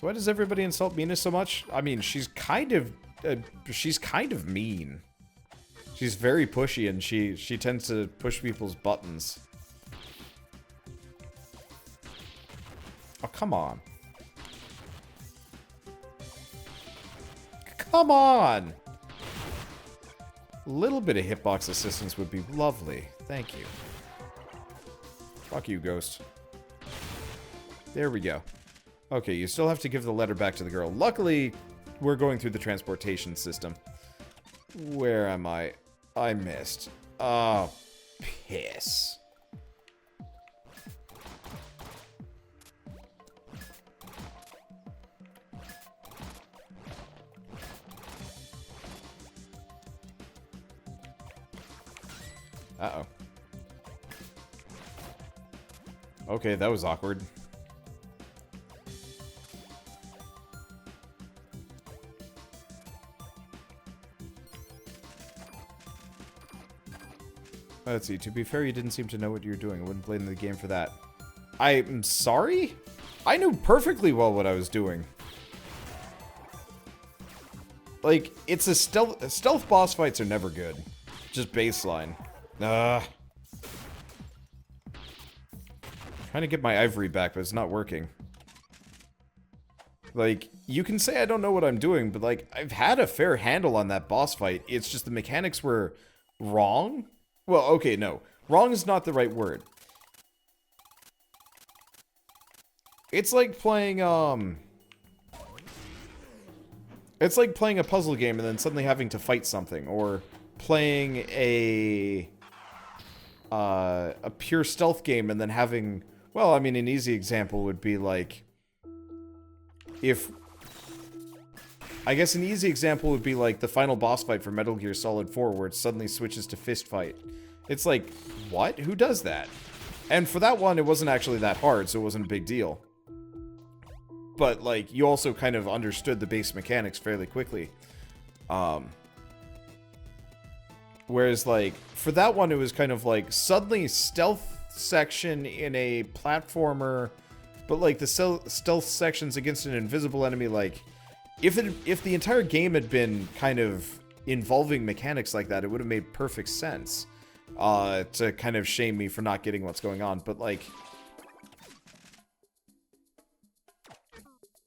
So why does everybody insult Mina so much? I mean, she's kind of mean. She's very pushy, and she tends to push people's buttons. Oh, come on. Come on! A little bit of hitbox assistance would be lovely. Thank you. Fuck you, Ghost. There we go. Okay, you still have to give the letter back to the girl. Luckily, we're going through the transportation system. Where am I? I missed. Oh, piss. Uh-oh. Okay, that was awkward. Let's see. To be fair, you didn't seem to know what you were doing. I wouldn't blame the game for that. I'm sorry? I knew perfectly well what I was doing. Like, it's a stealth boss fights are never good. Just baseline. Trying to get my Ivory back, but it's not working. Like, you can say I don't know what I'm doing, but, like, I've had a fair handle on that boss fight. It's just the mechanics were wrong. Well, okay, no. Wrong is not the right word. It's like playing, It's like playing a puzzle game and then suddenly having to fight something, or playing a pure stealth game and then having... Well, I mean, an easy example would be like... I guess an easy example would be like the final boss fight for Metal Gear Solid 4, where it suddenly switches to fist fight. It's like, what? Who does that? And for that one, it wasn't actually that hard, so it wasn't a big deal. But, like, you also kind of understood the base mechanics fairly quickly. Whereas, like, for that one, it was kind of like, suddenly stealth section in a platformer, but, like, the stealth sections against an invisible enemy, like... If the entire game had been kind of involving mechanics like that, it would have made perfect sense to kind of shame me for not getting what's going on. But, like,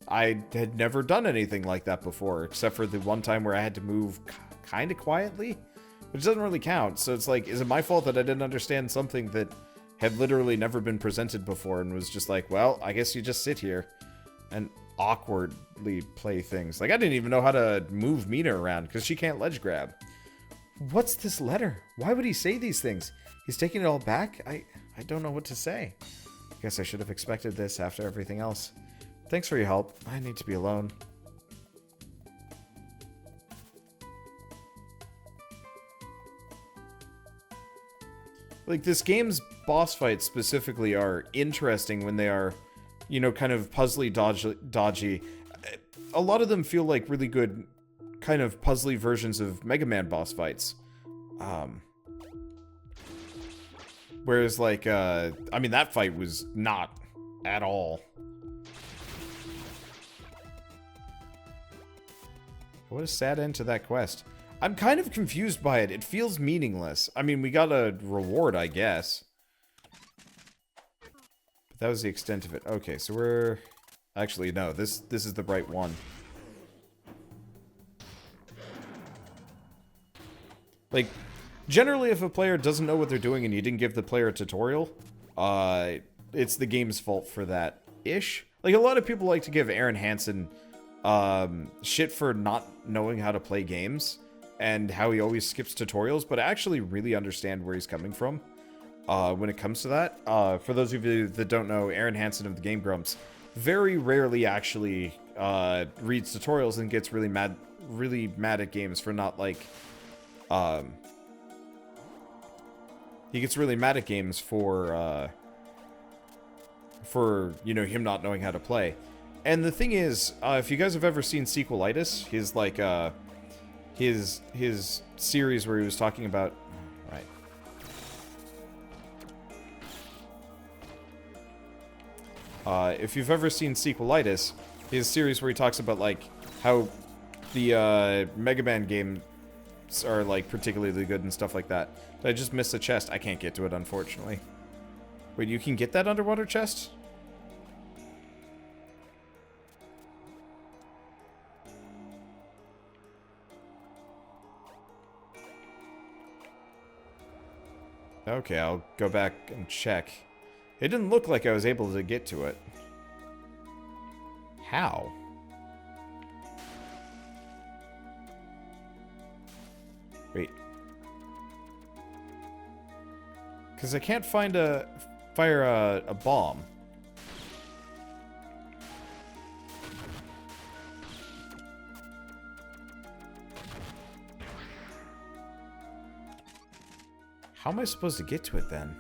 I had never done anything like that before, except for the one time where I had to move kind of quietly, which doesn't really count. So it's like, is it my fault that I didn't understand something that had literally never been presented before and was just like, well, I guess you just sit here and awkwardly play things. Like, I didn't even know how to move Mina around because she can't ledge grab. What's this letter? Why would he say these things? He's taking it all back? I don't know what to say. Guess I should have expected this after everything else. Thanks for your help. I need to be alone. Like, this game's boss fights specifically are interesting when they are, you know, kind of puzzly dodgy. A lot of them feel like really good kind of puzzly versions of Mega Man boss fights. Whereas, like, I mean, that fight was not at all. What a sad end to that quest. I'm kind of confused by it. It feels meaningless. I mean, we got a reward, I guess. But that was the extent of it. Okay, so we're... Actually, no. This is the right one. Like, generally, if a player doesn't know what they're doing and you didn't give the player a tutorial, it's the game's fault for that-ish. Like, a lot of people like to give Aaron Hansen shit for not knowing how to play games and how he always skips tutorials, but I actually really understand where he's coming from when it comes to that. For those of you that don't know, Aaron Hansen of the Game Grumps very rarely actually reads tutorials and gets really mad at games for not, like... he gets really mad at games for, you know, him not knowing how to play. And the thing is, if you guys have ever seen Sequelitis, his, like, his series where he was talking about... Right. If you've ever seen Sequelitis, his series where he talks about, like, how the Mega Man games are, like, particularly good and stuff like that. Did I just miss a chest? I can't get to it, unfortunately. Wait, you can get that underwater chest? Okay, I'll go back and check. It didn't look like I was able to get to it. How? Wait. Because I can't fire a bomb. How am I supposed to get to it then?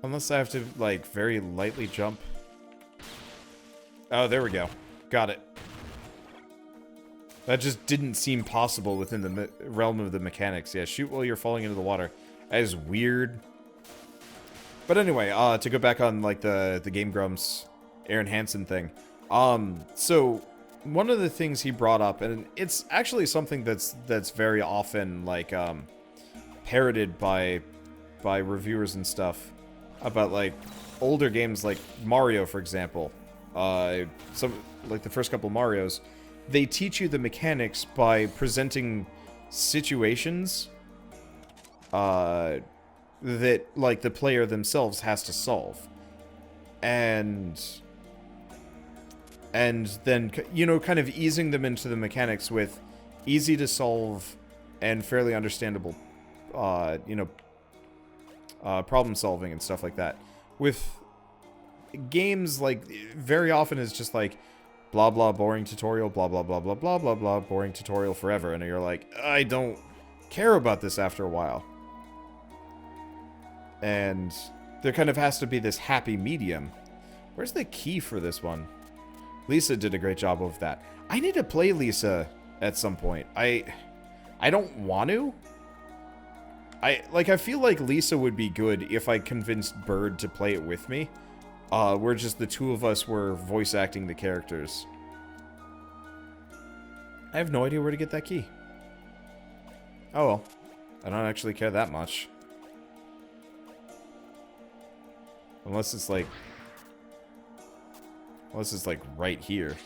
Unless I have to, like, very lightly jump. Oh, there we go. Got it. That just didn't seem possible within the realm of the mechanics. Yeah, shoot while you're falling into the water. That is weird. But anyway, to go back on, like, the Game Grumps Aaron Hansen thing. So one of the things he brought up, and it's actually something that's very often, like, parroted by reviewers and stuff, about, like, older games like Mario, for example. Like the first couple Marios, they teach you the mechanics by presenting situations that, like, the player themselves has to solve. And then, you know, kind of easing them into the mechanics with easy to solve and fairly understandable, you know, problem solving and stuff like that. With games, like, very often it's just like, blah blah boring tutorial, blah blah blah blah blah blah blah boring tutorial forever, and you're like, I don't care about this after a while. And there kind of has to be this happy medium. Where's the key for this one? Lisa did a great job of that. I need to play Lisa at some point. I don't want to. I feel like Lisa would be good if I convinced Bird to play it with me. Where just the two of us were voice acting the characters. I have no idea where to get that key. Oh well. I don't actually care that much. Unless it's like right here.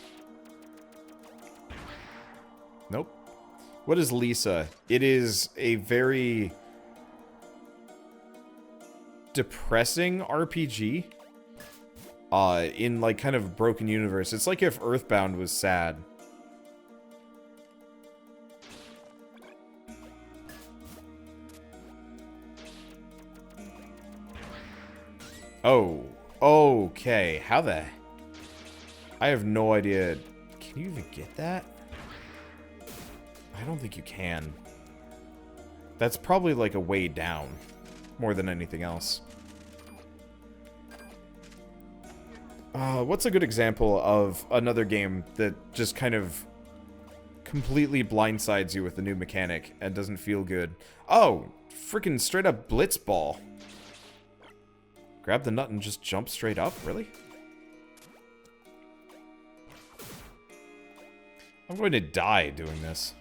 Nope. What is Lisa? It is a very depressing RPG. In, like, kind of a broken universe. It's like if Earthbound was sad. Oh. Okay. How the... I have no idea. Can you even get that? I don't think you can. That's probably, like, a way down. More than anything else. What's a good example of another game that just kind of completely blindsides you with the new mechanic and doesn't feel good? Oh, freaking straight up Blitzball. Grab the nut and just jump straight up? Really? I'm going to die doing this.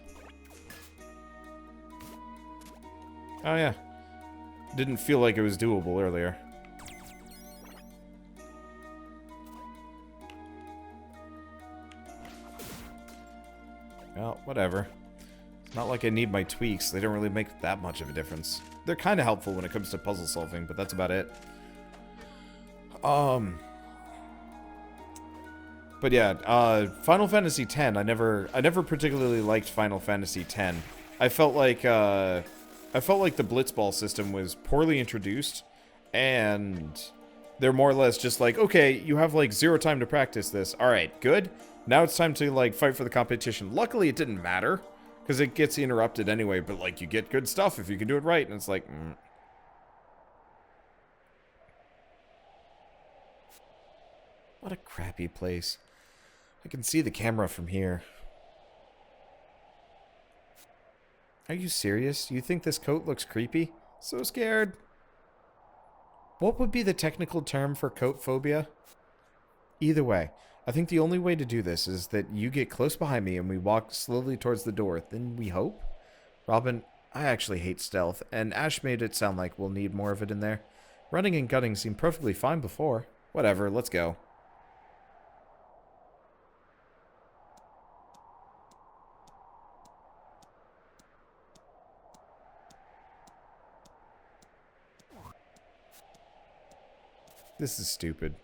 Oh yeah. Didn't feel like it was doable earlier. Well, whatever. It's not like I need my tweaks. They don't really make that much of a difference. They're kind of helpful when it comes to puzzle solving, but that's about it. But yeah, Final Fantasy X. I never particularly liked Final Fantasy X. I felt like the Blitzball system was poorly introduced, and they're more or less just like, okay, you have like 0 time to practice this. All right, good. Now it's time to, like, fight for the competition. Luckily, it didn't matter, because it gets interrupted anyway, but, like, you get good stuff if you can do it right, and it's like, What a crappy place. I can see the camera from here. Are you serious? You think this coat looks creepy? So scared. What would be the technical term for coat phobia? Either way, I think the only way to do this is that you get close behind me and we walk slowly towards the door. Then we hope? Robin, I actually hate stealth, and Ash made it sound like we'll need more of it in there. Running and gunning seemed perfectly fine before. Whatever, let's go. This is stupid.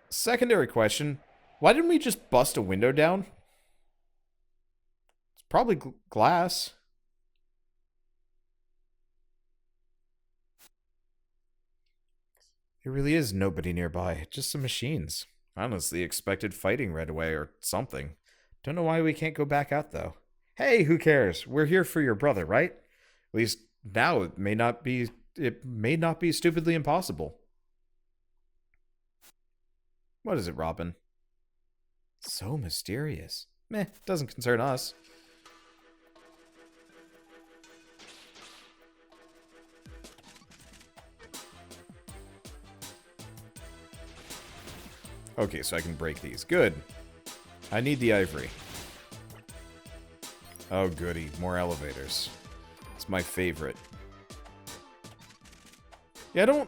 Secondary question. Why didn't we just bust a window down? It's probably glass. There really is nobody nearby. Just some machines. Honestly, expected fighting right away or something. Don't know why we can't go back out, though. Hey, who cares? We're here for your brother, right? At least now it may not be stupidly impossible. What is it, Robin? So mysterious. Meh, doesn't concern us. Okay, so I can break these. Good. I need the ivory. Oh, goody. More elevators. It's my favorite. Yeah,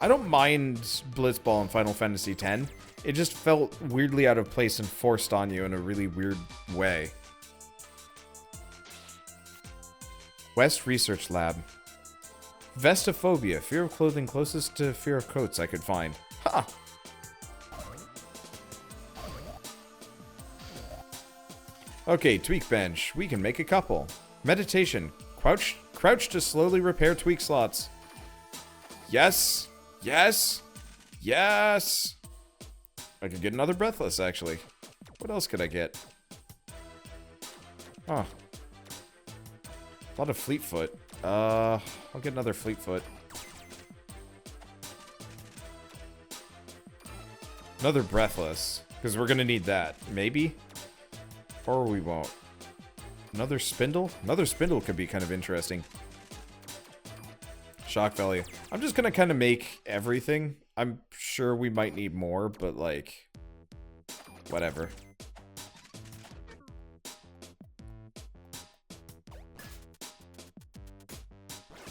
I don't mind Blitzball in Final Fantasy X. It just felt weirdly out of place and forced on you in a really weird way. West Research Lab. Vestophobia. Fear of clothing closest to fear of coats I could find. Ha! Okay, tweak bench. We can make a couple. Meditation. Crouch to slowly repair tweak slots. Yes! Yes! Yes! I could get another Breathless, actually. What else could I get? Huh. A lot of Fleetfoot. I'll get another Fleetfoot. Another Breathless. Because we're gonna need that. Maybe? Or we won't. Another Spindle? Another Spindle could be kind of interesting. Shock value. I'm just gonna kind of make everything. I'm sure we might need more, but like, whatever.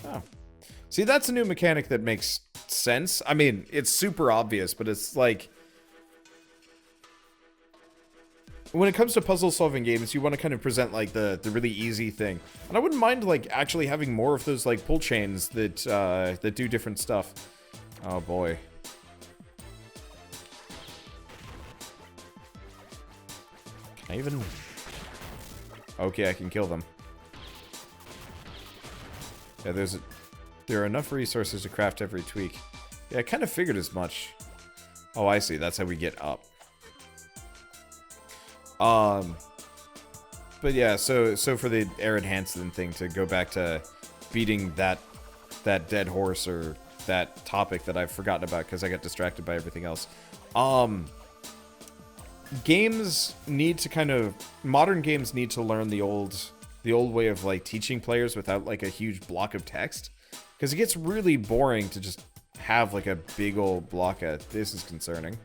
Oh. See, that's a new mechanic that makes sense. I mean, it's super obvious, but it's like, when it comes to puzzle solving games, you want to kind of present like the really easy thing. And I wouldn't mind like actually having more of those like pull chains that that do different stuff. Oh boy. Can I even... Okay, I can kill them. Yeah, there are enough resources to craft every tweak. Yeah, I kind of figured as much. Oh, I see. That's how we get up. But yeah, so for the Aaron Hansen thing to go back to beating that dead horse or that topic that I've forgotten about because I got distracted by everything else. Games need to modern games need to learn the old way of like teaching players without like a huge block of text, because it gets really boring to just have like a big old block of this is concerning.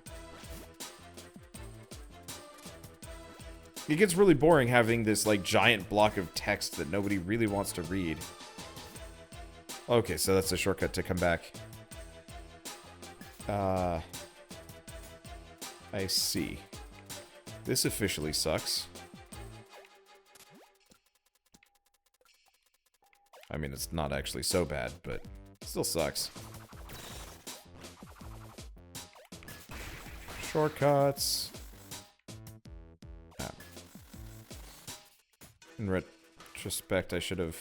It gets really boring having this, like, giant block of text that nobody really wants to read. Okay, so that's a shortcut to come back. I see. This officially sucks. I mean, it's not actually so bad, but it still sucks. Shortcuts. In retrospect, I should have...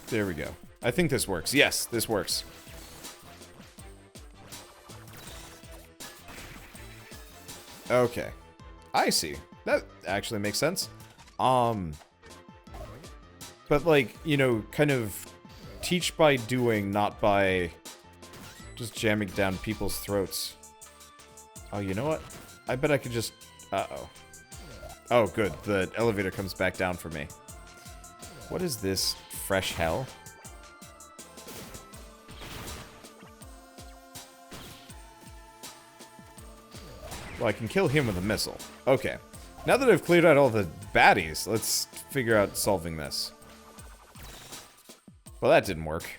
There we go. I think this works. Yes, this works. Okay. I see. That actually makes sense. But like, you know, kind of teach by doing, not by... just jamming down people's throats. Oh, you know what? I bet I could just... Uh-oh. Oh, good. The elevator comes back down for me. What is this? Fresh hell? Well, I can kill him with a missile. Okay. Now that I've cleared out all the baddies, let's figure out solving this. Well, that didn't work.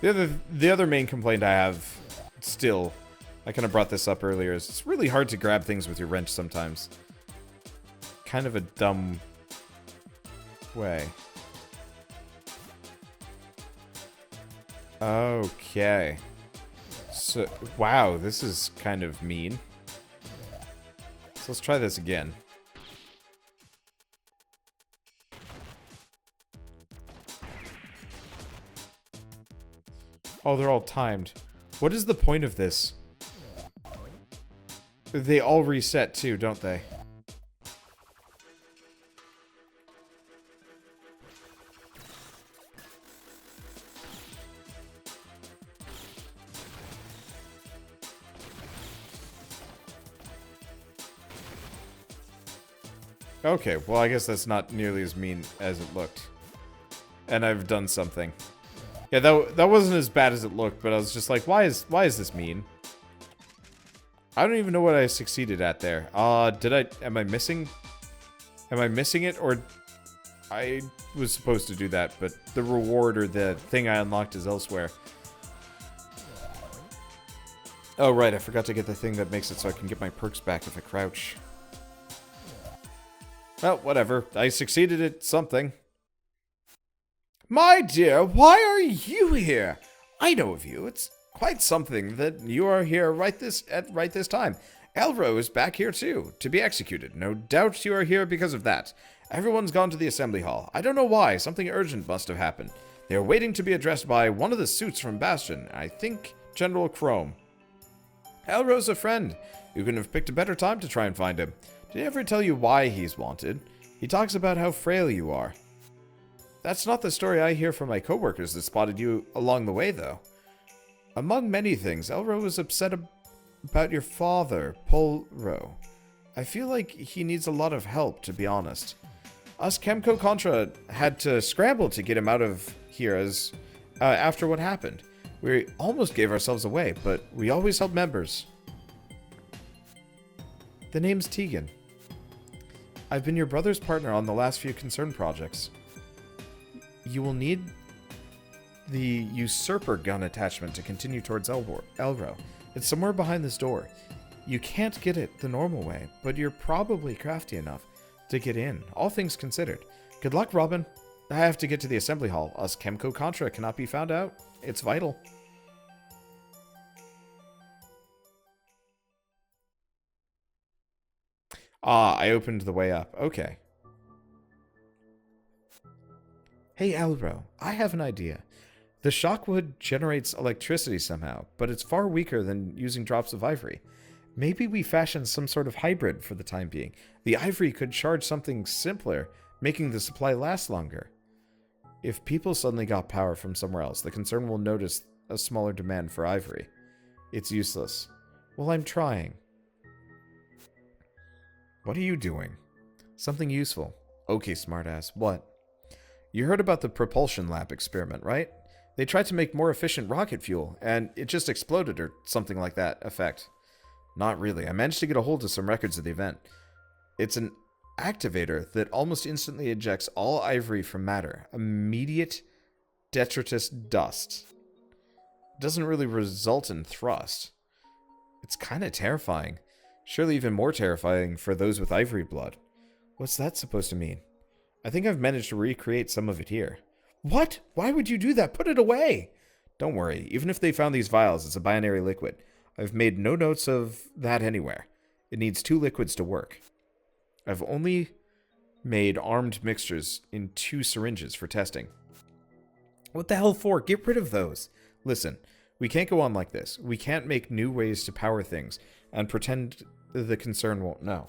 The other main complaint I have still, I kind of brought this up earlier, is it's really hard to grab things with your wrench sometimes. Kind of a dumb way. Okay. So, wow, this is kind of mean. So let's try this again. Oh, they're all timed. What is the point of this? They all reset too, don't they? Okay, well, I guess that's not nearly as mean as it looked. And I've done something. Yeah, that wasn't as bad as it looked, but I was just like, why is this mean? I don't even know what I succeeded at there. Am I missing it? Or I was supposed to do that, but the reward or the thing I unlocked is elsewhere. Oh, right, I forgot to get the thing that makes it so I can get my perks back if I crouch. Well, whatever. I succeeded at something. My dear, why are you here? I know of you. It's quite something that you are here at right this time. Elro is back here too, to be executed. No doubt you are here because of that. Everyone's gone to the assembly hall. I don't know why. Something urgent must have happened. They are waiting to be addressed by one of the suits from Bastion. I think General Chrome. Elro's a friend. You couldn't have picked a better time to try and find him. Did he ever tell you why he's wanted? He talks about how frail you are. That's not the story I hear from my coworkers that spotted you along the way, though. Among many things, Elro was upset about your father, Polro. I feel like he needs a lot of help, to be honest. Us Chemco Contra had to scramble to get him out of here after what happened. We almost gave ourselves away, but we always help members. The name's Tegan. I've been your brother's partner on the last few concern projects. You will need the usurper gun attachment to continue towards Elro. It's somewhere behind this door. You can't get it the normal way, but you're probably crafty enough to get in, all things considered. Good luck, Robin. I have to get to the assembly hall. Us Chemco Contra cannot be found out. It's vital. Ah, I opened the way up. Okay. Hey, Elro, I have an idea. The shockwood generates electricity somehow, but it's far weaker than using drops of ivory. Maybe we fashion some sort of hybrid for the time being. The ivory could charge something simpler, making the supply last longer. If people suddenly got power from somewhere else, the concern will notice a smaller demand for ivory. It's useless. Well, I'm trying. What are you doing? Something useful. Okay, smartass. What? You heard about the propulsion lab experiment, right? They tried to make more efficient rocket fuel, and it just exploded or something like that effect. Not really. I managed to get a hold of some records of the event. It's an activator that almost instantly ejects all ivory from matter. Immediate detritus dust. It doesn't really result in thrust. It's kind of terrifying. Surely even more terrifying for those with ivory blood. What's that supposed to mean? I think I've managed to recreate some of it here. What? Why would you do that? Put it away! Don't worry. Even if they found these vials, it's a binary liquid. I've made no notes of that anywhere. It needs 2 liquids to work. I've only made armed mixtures in 2 syringes for testing. What the hell for? Get rid of those. Listen, we can't go on like this. We can't make new ways to power things and pretend the concern won't know.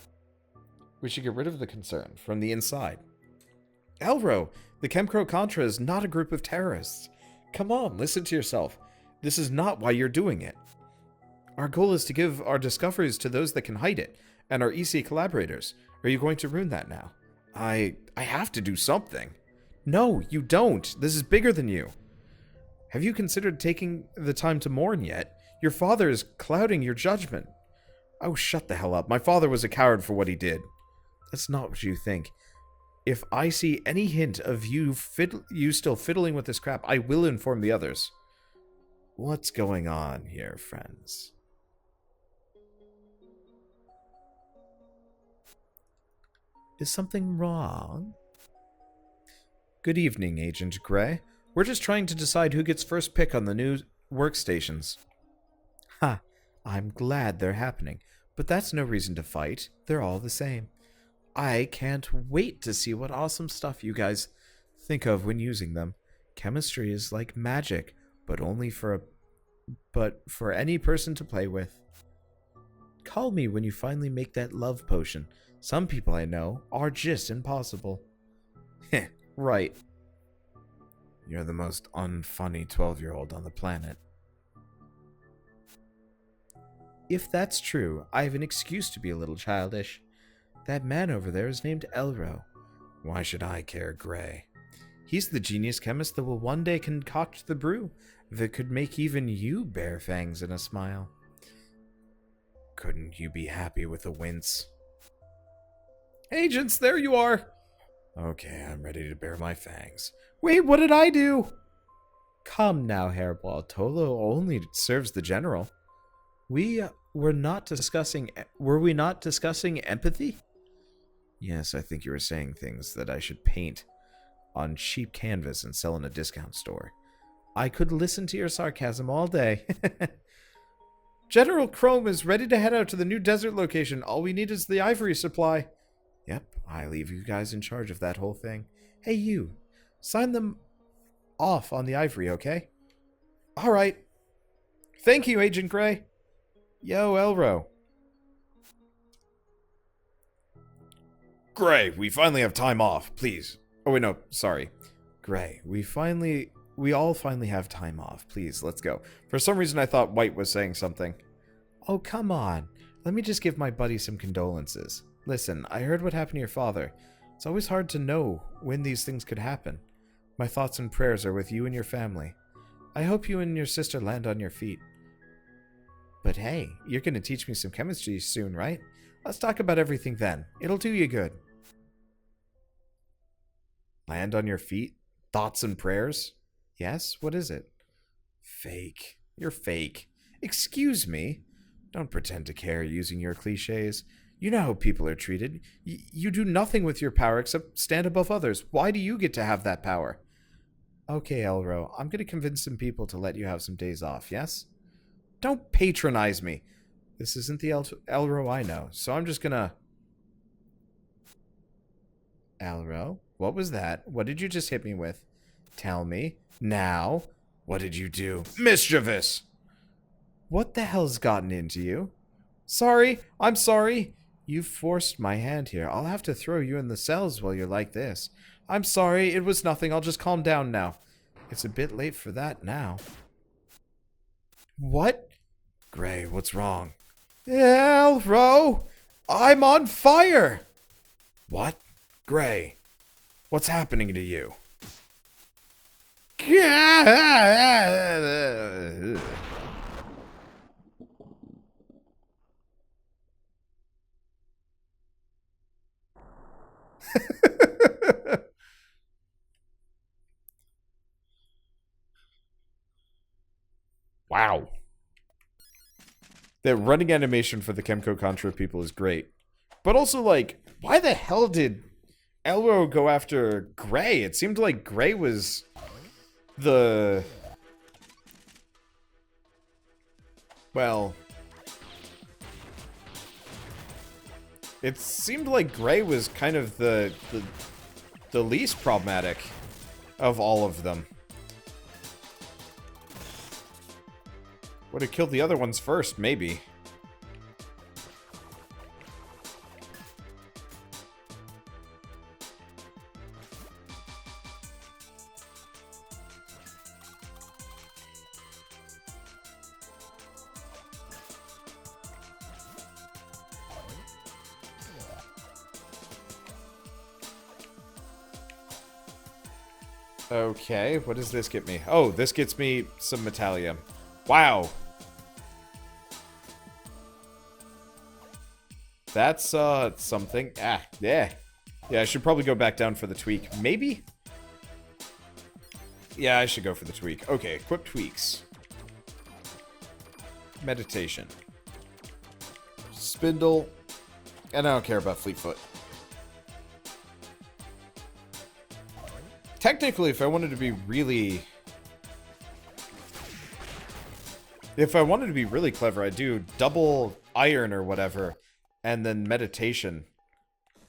We should get rid of the concern from the inside. Elro, the Chemco Contra is not a group of terrorists. Come on, listen to yourself. This is not why you're doing it. Our goal is to give our discoveries to those that can hide it, and our EC collaborators. Are you going to ruin that now? I have to do something. No, you don't. This is bigger than you. Have you considered taking the time to mourn yet? Your father is clouding your judgment. Oh, shut the hell up. My father was a coward for what he did. That's not what you think. If I see any hint of you still fiddling with this crap, I will inform the others. What's going on here, friends? Is something wrong? Good evening, Agent Gray. We're just trying to decide who gets first pick on the new workstations. Ha, I'm glad they're happening, but that's no reason to fight. They're all the same. I can't wait to see what awesome stuff you guys think of when using them. Chemistry is like magic, but for any person to play with. Call me when you finally make that love potion. Some people I know are just impossible. Heh, right. You're the most unfunny 12-year-old on the planet. If that's true, I have an excuse to be a little childish. That man over there is named Elro. Why should I care, Gray? He's the genius chemist that will one day concoct the brew that could make even you bare fangs in a smile. Couldn't you be happy with a wince? Agents, there you are! Okay, I'm ready to bare my fangs. Wait, what did I do? Come now, Hairball. Tolo only serves the general. Were we not discussing empathy? Yes, I think you were saying things that I should paint on cheap canvas and sell in a discount store. I could listen to your sarcasm all day. General Chrome is ready to head out to the new desert location. All we need is the Ivory supply. Yep, I leave you guys in charge of that whole thing. Hey, you. Sign them off on the Ivory, okay? All right. Thank you, Agent Gray. Yo, Elro. Gray, we finally have time off, please. Oh, wait, no, sorry. Gray, we all finally have time off. Please, let's go. For some reason, I thought White was saying something. Oh, come on. Let me just give my buddy some condolences. Listen, I heard what happened to your father. It's always hard to know when these things could happen. My thoughts and prayers are with you and your family. I hope you and your sister land on your feet. But hey, you're going to teach me some chemistry soon, right? Let's talk about everything then. It'll do you good. Land on your feet? Thoughts and prayers? Yes? What is it? Fake. You're fake. Excuse me? Don't pretend to care using your cliches. You know how people are treated. You do nothing with your power except stand above others. Why do you get to have that power? Okay, Elro, I'm going to convince some people to let you have some days off, yes? Don't patronize me. This isn't the Elro I know, so I'm just gonna... Elro? What was that? What did you just hit me with? Tell me. Now. What did you do? Mischievous! What the hell's gotten into you? Sorry. I'm sorry. You forced my hand here. I'll have to throw you in the cells while you're like this. I'm sorry. It was nothing. I'll just calm down now. It's a bit late for that now. What? Gray, what's wrong? Elro! I'm on fire! What? Gray, what's happening to you? Wow. The running animation for the Chemco Contra people is great. But also, like, why the hell did Elro go after Gray? It seemed like Gray was the... Well... It seemed like Gray was kind of the least problematic of all of them. Would have killed the other ones first, maybe. Okay, what does this get me? Oh, this gets me some Metallium. Wow. That's, something. Ah, yeah. Yeah, I should probably go back down for the tweak. Maybe? Yeah, I should go for the tweak. Okay, equip tweaks. Meditation. Spindle. And I don't care about Fleetfoot. Technically, if I wanted to be really... If I wanted to be really clever, I'd do double iron or whatever, and then meditation.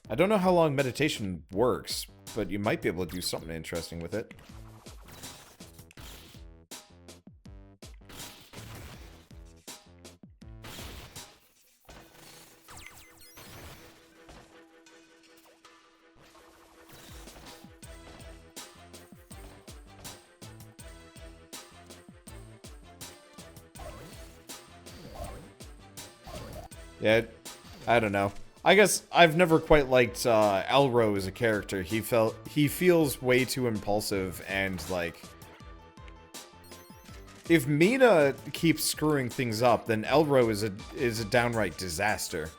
I don't know how long meditation works, but you might be able to do something interesting with it. Yeah, I don't know. I guess I've never quite liked Elro as a character. He feels way too impulsive and like if Mina keeps screwing things up, then Elro is a downright disaster.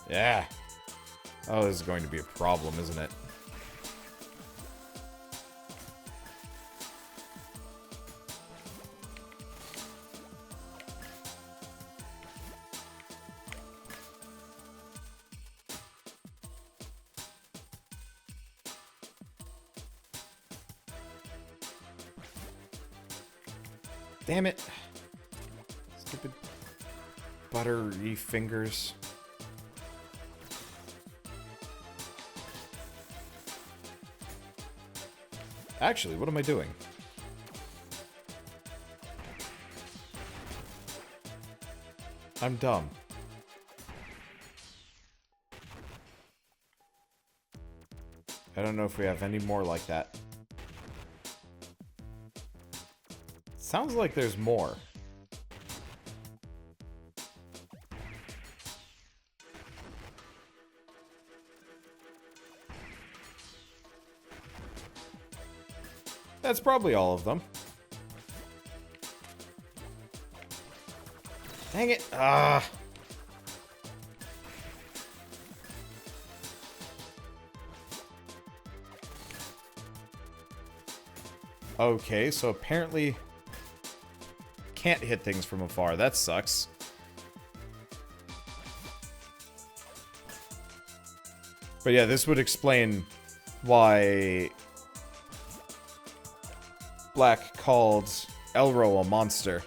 Yeah. Oh, this is going to be a problem, isn't it? Damn it. Stupid buttery fingers. Actually, what am I doing? I'm dumb. I don't know if we have any more like that. Sounds like there's more. That's probably all of them. Dang it. Ah. Okay, so apparently can't hit things from afar. That sucks. But yeah, this would explain why Black called Elro a monster.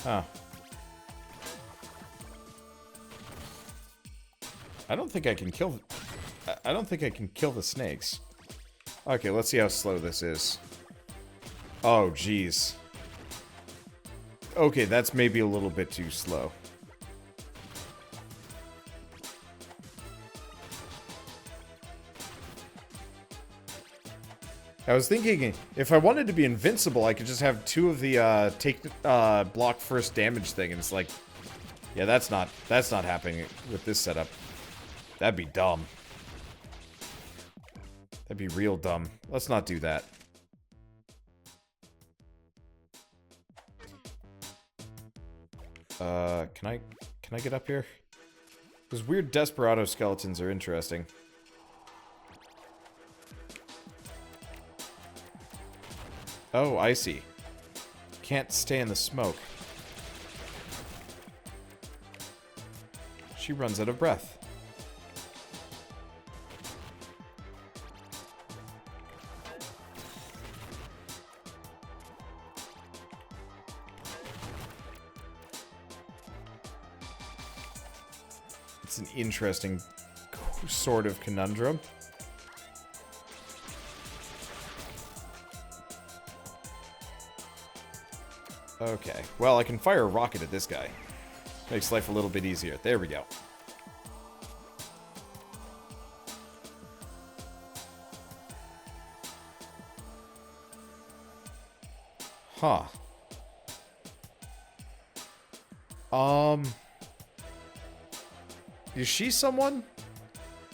Huh. I don't think I can kill... I don't think I can kill the snakes. Okay, let's see how slow this is. Oh, jeez. Okay, that's maybe a little bit too slow. I was thinking, if I wanted to be invincible, I could just have two of the, block first damage thing, and it's like... Yeah, that's not happening with this setup. That'd be dumb. That'd be real dumb. Let's not do that. Can I get up here? Those weird Desperado skeletons are interesting. Oh, I see. Can't stay in the smoke. She runs out of breath. It's an interesting sort of conundrum. Okay, well, I can fire a rocket at this guy. Makes life a little bit easier. There we go. Huh. Is she someone?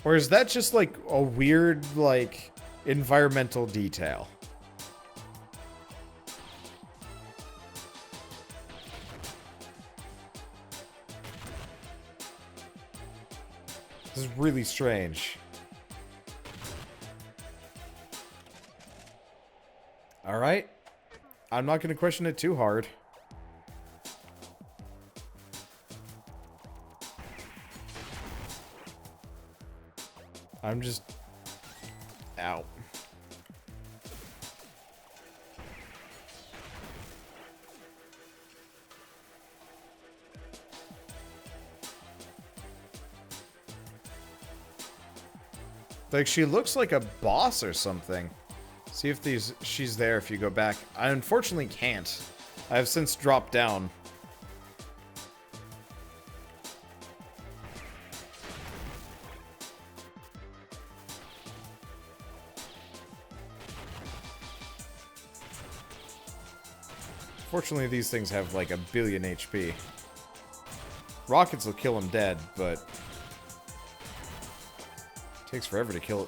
Or is that just, like, a weird, like, environmental detail? This is really strange. Alright. I'm not going to question it too hard. I'm just... Ow. Like, she looks like a boss or something. See if she's there if you go back. I unfortunately can't. I have since dropped down. Fortunately, these things have like 1 billion HP. Rockets will kill them dead, but it takes forever to kill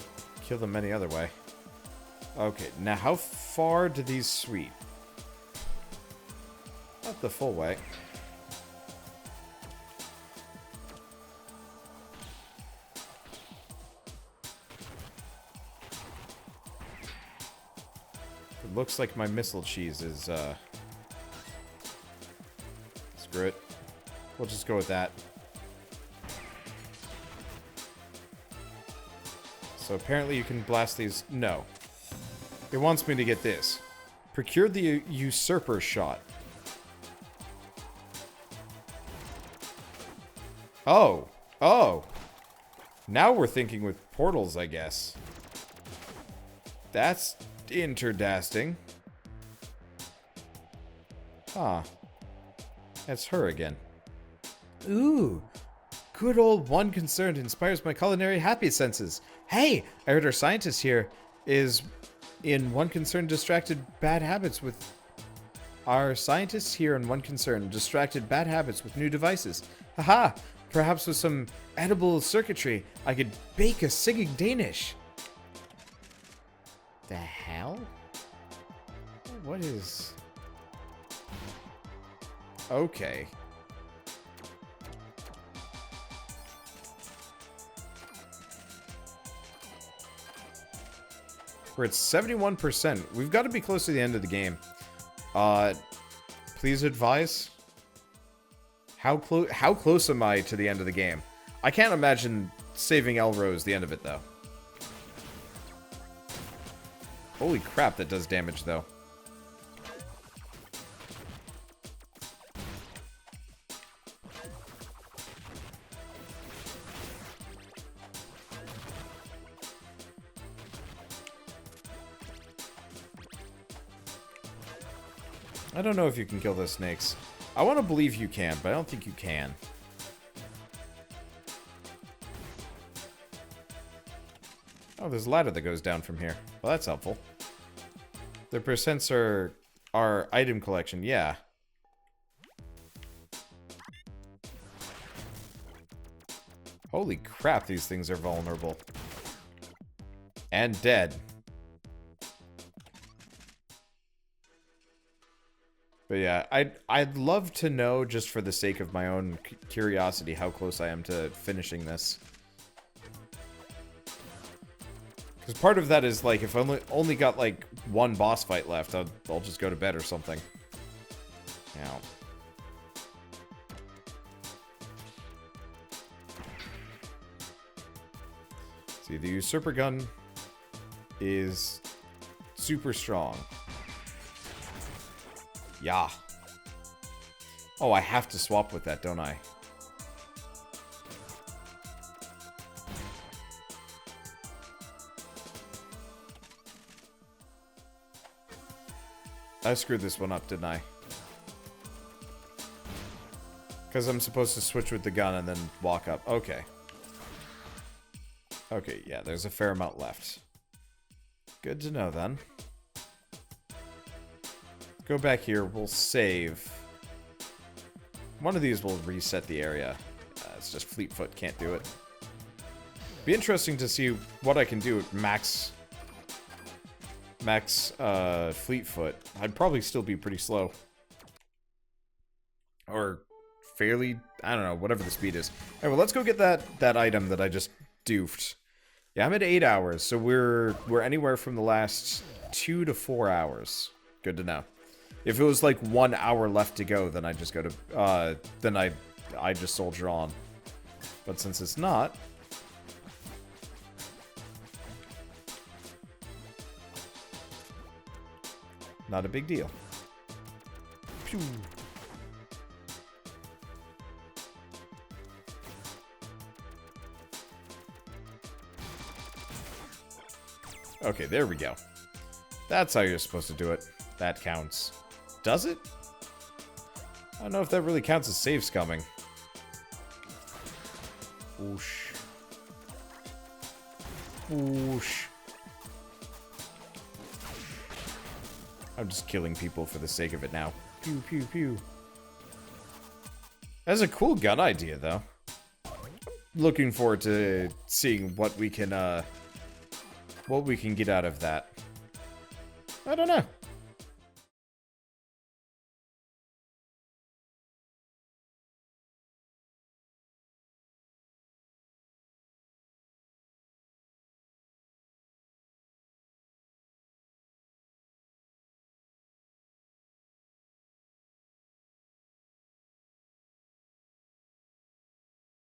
them any other way. Okay, now how far do these sweep? Not the full way. It looks like my missile cheese is, screw it. We'll just go with that. So apparently you can blast these... No. It wants me to get this. Procure the usurper shot. Oh. Oh. Now we're thinking with portals, I guess. That's interdasting. Huh. That's her again. Ooh. Good old One Concerned inspires my culinary happy senses. Hey, I heard our scientist here is in One Concerned distracted bad habits with... Our scientists here in One Concerned distracted bad habits with new devices. Haha! Perhaps with some edible circuitry, I could bake a singing Danish. The hell? What is... Okay. We're at 71%. We've got to be close to the end of the game. Please advise. How close am I to the end of the game? I can't imagine saving Elrose the end of it, though. Holy crap, that does damage, though. I don't know if you can kill those snakes. I want to believe you can, but I don't think you can. Oh, there's a ladder that goes down from here. Well, that's helpful. The percents are our item collection, yeah. Holy crap, these things are vulnerable. And dead. But yeah, I'd love to know, just for the sake of my own curiosity, how close I am to finishing this. Because part of that is, like, if I only got, like, one boss fight left, I'll just go to bed or something. Now. See, the Usurper Gun is super strong. Yeah. Oh, I have to swap with that, don't I? I screwed this one up, didn't I? Because I'm supposed to switch with the gun and then walk up. Okay. Okay, yeah, there's a fair amount left. Good to know, then. Go back here. We'll save. One of these will reset the area. It's just Fleetfoot can't do it. Be interesting to see what I can do at max Fleetfoot. I'd probably still be pretty slow. Or fairly, I don't know, whatever the speed is. Alright, well, let's go get that item that I just doofed. Yeah, I'm at 8 hours, so we're anywhere from the last 2 to 4 hours. Good to know. If it was like 1 hour left to go, then I'd just go to, then I'd just soldier on. But since it's not... not a big deal. Pew. Okay, there we go. That's how you're supposed to do it. That counts. Does it? I don't know if that really counts as save scumming. Whoosh. Whoosh. I'm just killing people for the sake of it now. Pew, pew, pew. That's a cool gun idea, though. Looking forward to seeing what we can get out of that. I don't know.